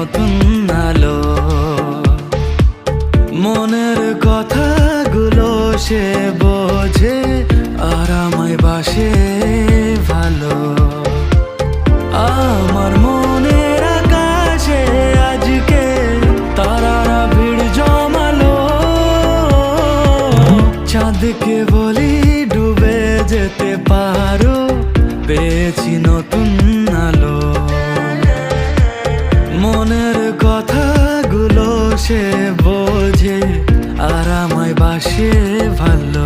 নতুন আলো। মনের কথাগুলো সে বোঝে আর আমায় বাসে ভালো। আমার মনের আকাশে আজকে তারারা ভিড় জমালো। চাঁদকে বলি ডুবে যেতে পারো, পেয়েছি নতুন আলো। মনের কথাগুলো সে বোঝে আর আমায় বাসে ভালো।